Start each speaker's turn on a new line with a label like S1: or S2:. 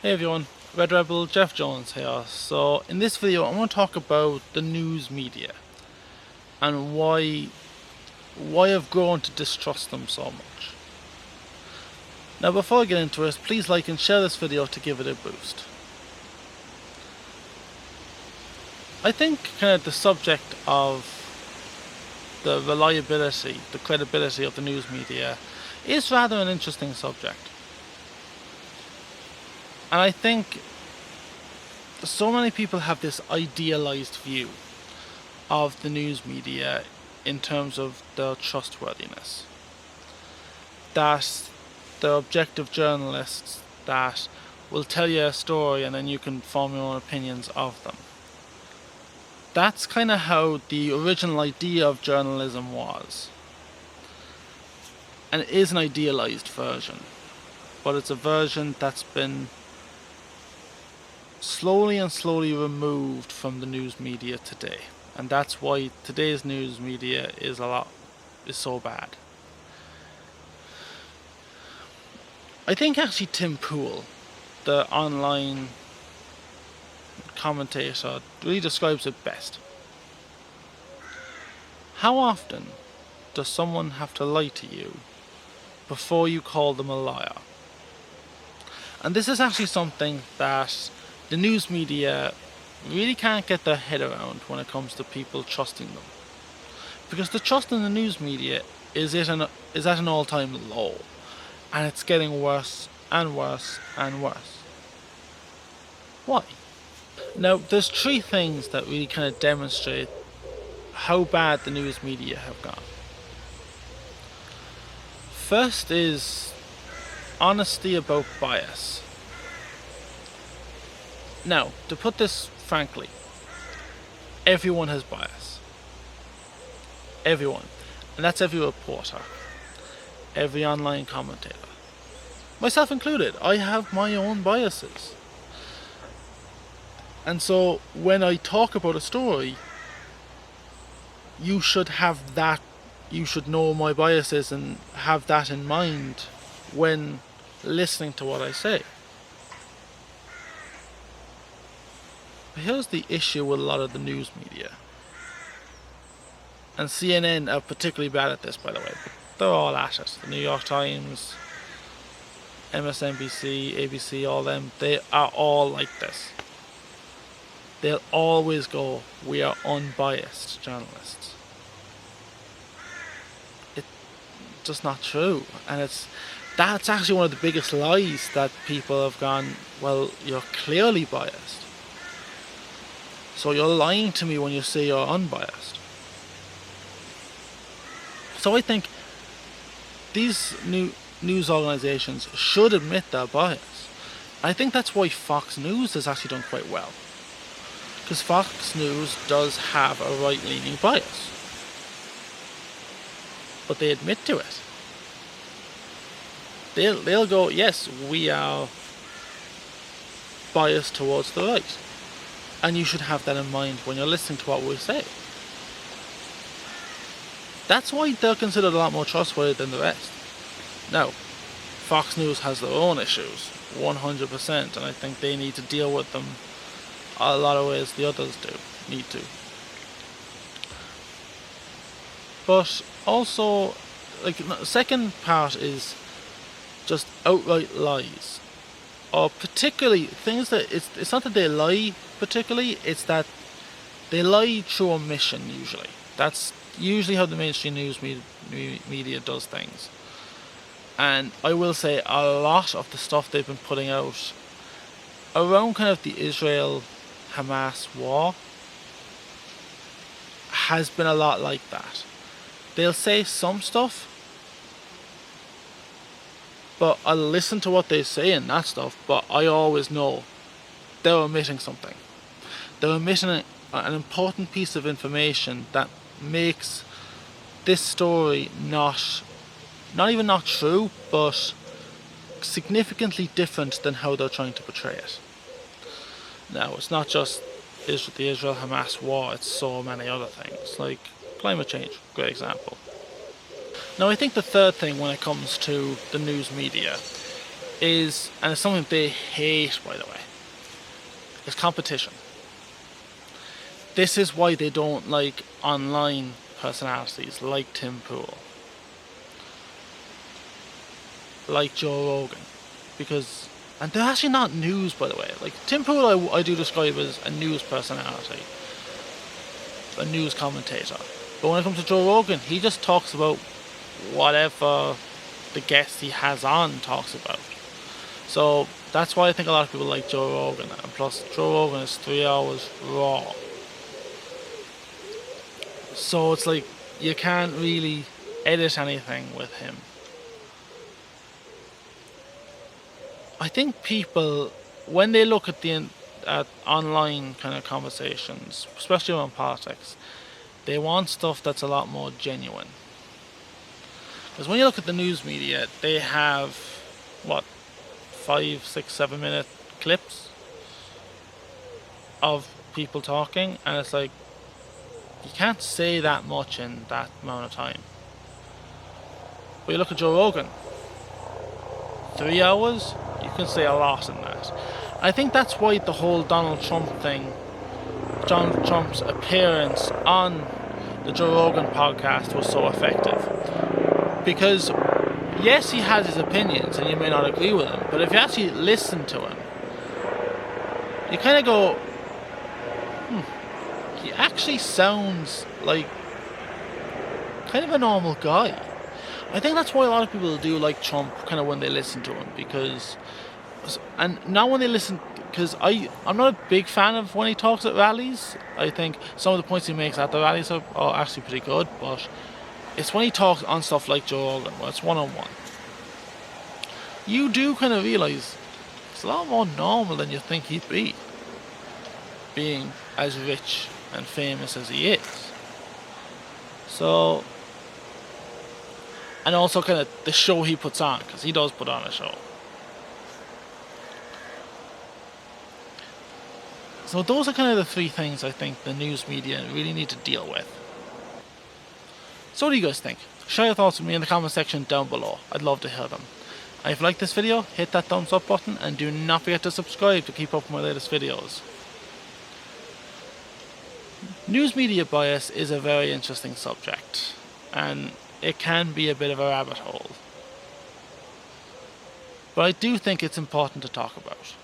S1: Hey everyone, Red Rebel Jeff Jones here. So in this video I want to talk about the news media and why I've grown to distrust them so much. Now before I get into it, please like and share this video to give it a boost. I think kind of the subject of the reliability, the credibility of the news media is rather an interesting subject. And I think so many people have this idealized view of the news media in terms of their trustworthiness. That they're objective journalists that will tell you a story and then you can form your own opinions of them. That's kind of how the original idea of journalism was. And it is an idealized version, but it's a version that's been slowly removed from the news media today. And that's why today's news media is so bad. I think actually Tim Pool, the online commentator, really describes it best. How often does someone have to lie to you before you call them a liar? And this is actually something that the news media really can't get their head around when it comes to people trusting them. Because the trust in the news media is at an all-time low. And it's getting worse and worse and worse. Why? Now, there's three things that really kind of demonstrate how bad the news media have gone. First is honesty about bias. Now, to put this frankly, everyone has bias. Everyone. And that's every reporter, every online commentator. Myself included, I have my own biases. And so when I talk about a story, you should know my biases and have that in mind when listening to what I say. But here's the issue with a lot of the news media. And CNN are particularly bad at this, by the way. But they're all at it. The New York Times, MSNBC, ABC, all them, they are all like this. They'll always go, we are unbiased journalists. It's just not true. And that's actually one of the biggest lies that people have gone, well, you're clearly biased. So you're lying to me when you say you're unbiased. So I think these news organizations should admit their bias. I think that's why Fox News has actually done quite well. Because Fox News does have a right-leaning bias. But they admit to it. They'll go, yes, we are biased towards the right. And you should have that in mind when you're listening to what we say. That's why they're considered a lot more trustworthy than the rest. Now, Fox News has their own issues, 100%, and I think they need to deal with them a lot of ways the others need to. But also, the second part is just outright lies. Or particularly things that it's not that they lie particularly, it's that they lie through omission usually. That's usually how the mainstream news media does things. And I will say a lot of the stuff they've been putting out around kind of the Israel-Hamas war has been a lot like that. They'll say some stuff, but I'll listen to what they say and that stuff, but I always know they're omitting something. They're omitting an important piece of information that makes this story not even not true, but significantly different than how they're trying to portray it. Now, it's not just the Israel-Hamas war, it's so many other things, like climate change, great example. Now, I think the third thing when it comes to the news media is, and it's something they hate, by the way, is competition. This is why they don't like online personalities like Tim Pool, like Joe Rogan, because, and they're actually not news, by the way. Like Tim Pool, I do describe as a news personality, a news commentator. But when it comes to Joe Rogan, he just talks about whatever the guest he has on talks about. So that's why I think a lot of people like Joe Rogan. And plus, Joe Rogan is 3 hours raw. So it's like you can't really edit anything with him. I think people, when they look at online kind of conversations, especially around politics, they want stuff that's a lot more genuine. Because when you look at the news media, they have, what, 5, 6, 7 minute clips of people talking, and it's like, you can't say that much in that amount of time. But you look at Joe Rogan, 3 hours, you can say a lot in that. I think that's why the whole Donald Trump thing, Donald Trump's appearance on the Joe Rogan podcast was so effective. Because, yes, he has his opinions and you may not agree with him, but if you actually listen to him, you kind of go, he actually sounds like kind of a normal guy. I think that's why a lot of people do like Trump kind of when they listen to him, because, and now when they listen, because I'm not a big fan of when he talks at rallies. I think some of the points he makes at the rallies are actually pretty good, but it's when he talks on stuff like Joe Rogan, where it's one-on-one. You do kind of realise it's a lot more normal than you think he'd be, being as rich and famous as he is. So, and also kind of the show he puts on, because he does put on a show. So those are kind of the three things I think the news media really need to deal with. So what do you guys think? Share your thoughts with me in the comment section down below. I'd love to hear them. And if you like this video, hit that thumbs up button and do not forget to subscribe to keep up with my latest videos. News media bias is a very interesting subject, and it can be a bit of a rabbit hole. But I do think it's important to talk about.